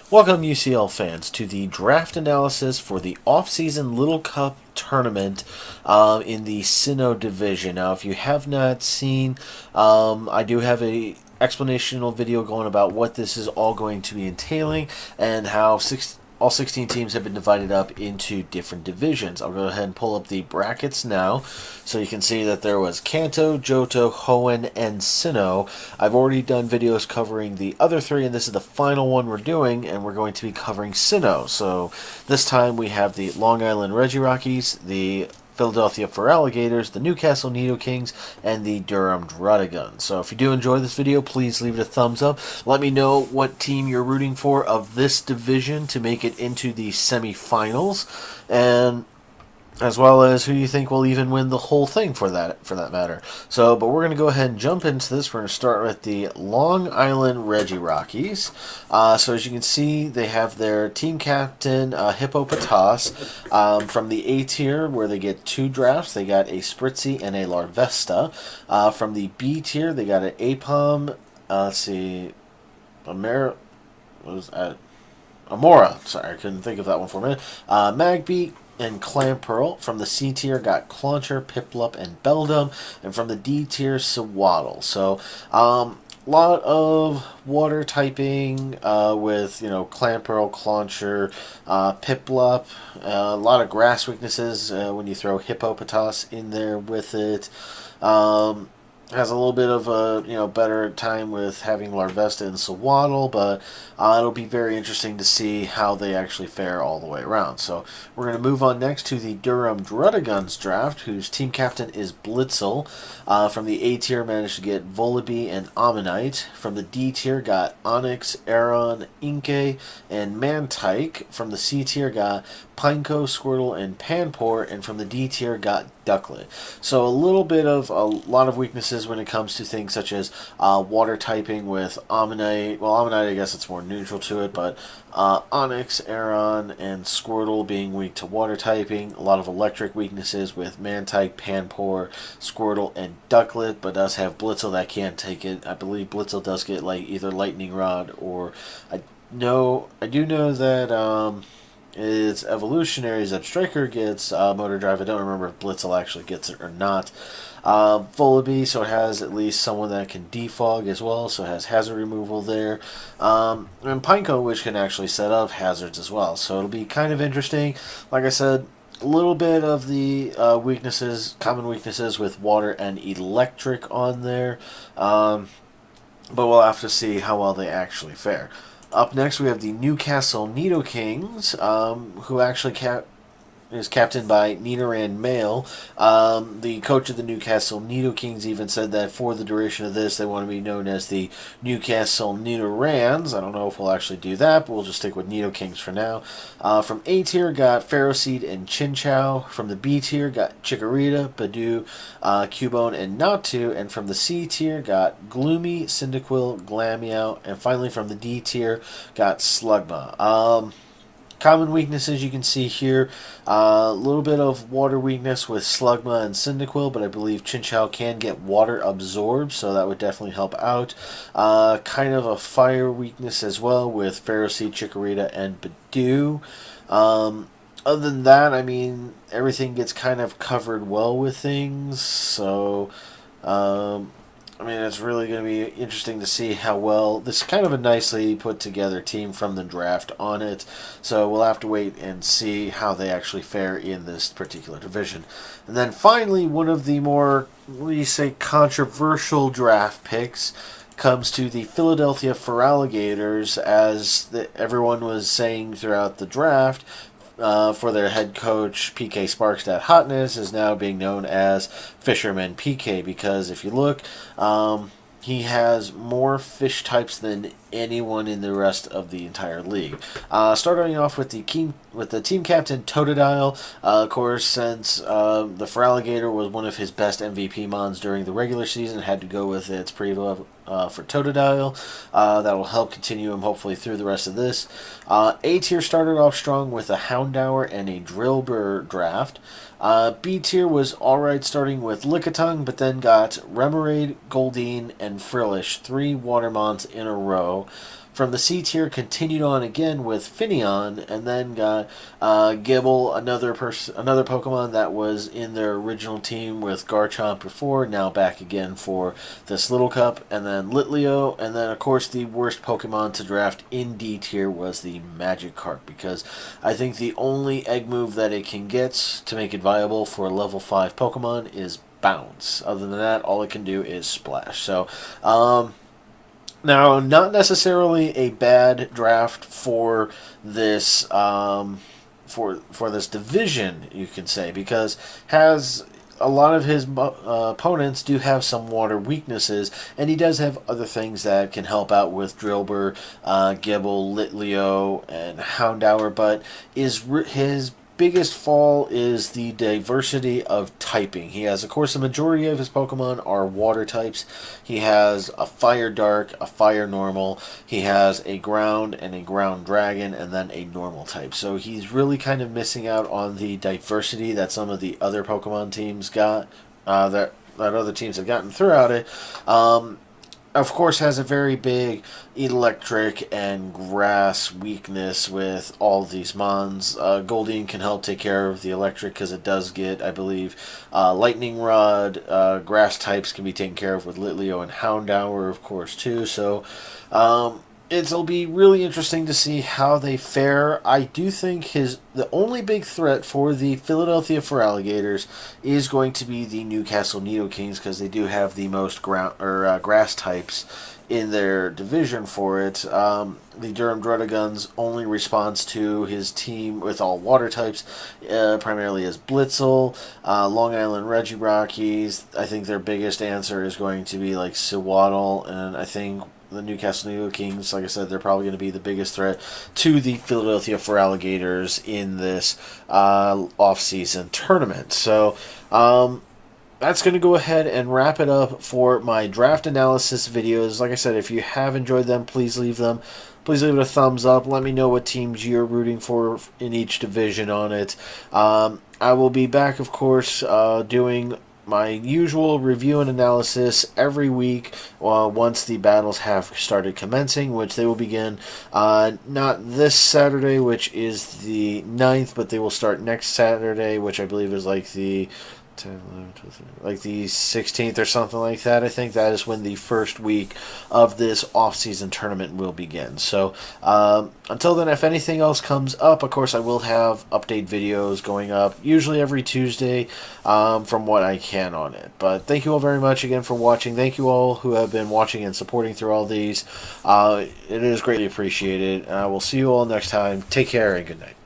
Welcome, UCL fans, to the draft analysis for the off-season Little Cup tournament in the Sinnoh division. Now, if you have not seen, I do have a explanational video going about what this is all going to be entailing and how all 16 teams have been divided up into different divisions. I'll go ahead and pull up the brackets now so you can see that there was Kanto, Johto, Hoenn, and Sinnoh. I've already done videos covering the other three, and this is the final one we're doing, and we're going to be covering Sinnoh. So this time we have the Long Island Regirockies, the Philadelphia Feraligatrs, the Newcastle Nidokings, and the Durham Drudigons. So if you do enjoy this video, please leave it a thumbs up. Let me know what team you're rooting for of this division to make it into the semifinals, and as well as who you think will even win the whole thing for that matter. So, but we're going to go ahead and jump into this. We're going to start with the Long Island Regirockies. So as you can see, they have their team captain, Patterrz, from the A tier, where they get 2 drafts. They got a Spritzy and a Larvesta. From the B tier, they got an Apom, let's see, Amora. Sorry, I couldn't think of that one for a minute. Magby and Clamperl. From the C tier, got Clauncher, Piplup, and Beldum. And from the D tier, Sewaddle. So, lot of water typing with, Clamperl, Clauncher, Piplup. A lot of grass weaknesses when you throw Hippopotas in there with it. Has a little bit of a better time with having Larvesta and Sewaddle, but it'll be very interesting to see how they actually fare all the way around. So we're going to move on next to the Durham Drudigons draft, whose team captain is Blitzel. From the A tier, managed to get Volibee and Ammonite. From the D tier, got Onyx, Aron, Inkay, and Mantike. From the C tier, got Pineco, Squirtle, and Panpour, and from the D tier got Ducklet. So a lot of weaknesses when it comes to things such as water typing with Ammonite. Well, Ammonite, I guess it's more neutral to it, but Onyx, Aron, and Squirtle being weak to water typing. A lot of electric weaknesses with Mantike, Panpour, Squirtle, and Ducklet, but does have Blitzel that can't take it. I believe Blitzel does get either Lightning Rod or I do know that its evolutionary Zebstriker gets Motor Drive. I don't remember if Blitzel actually gets it or not. Volibee, so it has at least someone that can defog as well, so it has hazard removal there. And Pineco, which can actually set up hazards as well. So it'll be kind of interesting. Like I said, a little bit of the common weaknesses with water and electric on there. But we'll have to see how well they actually fare. Up next, we have the Newcastle Nidokings, who actually is captained by Nidoran Male. The coach of the Newcastle Nidokings even said that for the duration of this, they want to be known as the Newcastle Nidorans. I don't know if we'll actually do that, but we'll just stick with Nidokings for now. From A tier, got Ferroseed and Chinchou. From the B tier, got Chikorita, Badoo, Cubone, and Natu. And from the C tier, got Gloomy, Cyndaquil, Glameow. And finally, from the D tier, got Slugma. Common weaknesses you can see here, a little bit of water weakness with Slugma and Cyndaquil, but I believe Chinchou can get water absorbed, so that would definitely help out. Kind of a fire weakness as well with Ferroseed, Chikorita, and Badoo. Other than that, I mean, everything gets kind of covered well with things, so it's really going to be interesting to see how well this is kind of a nicely put together team from the draft on it. So we'll have to wait and see how they actually fare in this particular division. And then finally, one of the more, controversial draft picks comes to the Philadelphia Feraligatrs, as everyone was saying throughout the draft. For their head coach, PKSparkxx, DatHottneSS, is now being known as Fisherman PK, because if you look, he has more fish types than anyone in the rest of the entire league. Starting off with the team captain, Totodile. Of course, since the Feraligatr was one of his best MVP mons during the regular season, had to go with its prevo for Totodile. That will help continue him hopefully through the rest of this. A tier started off strong with a Houndour and a Drillbur draft. B tier was alright, starting with Lickitung, but then got Remoraid, Goldeen, and Frillish, 3 Watermons in a row. from the C tier, continued on again with Finneon, and then got Gibble, another Pokemon that was in their original team with Garchomp before, now back again for this Little Cup, and then Litleo, and then of course the worst Pokemon to draft in D tier was the Magikarp, because I think the only egg move that it can get to make it viable for a level 5 Pokemon is Bounce. Other than that, all it can do is Splash. So, now, not necessarily a bad draft for this for this division, you can say, because has a lot of his opponents do have some water weaknesses, and he does have other things that can help out with Drillbur, Gibble, Litleo, and Houndour, but his biggest fall is the diversity of typing. He has, of course, the majority of his Pokemon are water types. He has a Fire Dark, a Fire Normal, he has a Ground and a Ground Dragon, and then a Normal type. So he's really kind of missing out on the diversity that some of the other Pokemon teams got, that other teams have gotten throughout it. Of course, has a very big electric and grass weakness with all these mons. Goldeen can help take care of the electric because it does get, I believe, Lightning Rod. Grass types can be taken care of with Litleo and Houndour, of course, too. So, it'll be really interesting to see how they fare. I do think the only big threat for the Philadelphia Feraligatrs is going to be the Newcastle Nidokings, because they do have the most grass types in their division for it. The Durham Drudigons only responds to his team with all water types, primarily as Blitzel. Long Island Regirockies, I think their biggest answer is going to be like Sewaddle, and I think the Newcastle Nidokings, like I said, they're probably going to be the biggest threat to the Philadelphia Feraligatrs in this off-season tournament. So, that's going to go ahead and wrap it up for my draft analysis videos. Like I said, if you have enjoyed them, please leave it a thumbs up. Let me know what teams you're rooting for in each division on it. I will be back, of course, doing my usual review and analysis every week once the battles have started commencing, which they will begin not this Saturday, which is the 9th, but they will start next Saturday, which I believe is like the 10, 11, 12, 13, like the 16th or something like that. I think that is when the first week of this off-season tournament will begin. So until then, if anything else comes up, of course I will have update videos going up usually every Tuesday from what I can on it. But thank you all very much again for watching. Thank you all who have been watching and supporting through all these. It is greatly appreciated, and I will see you all next time. Take care and good night.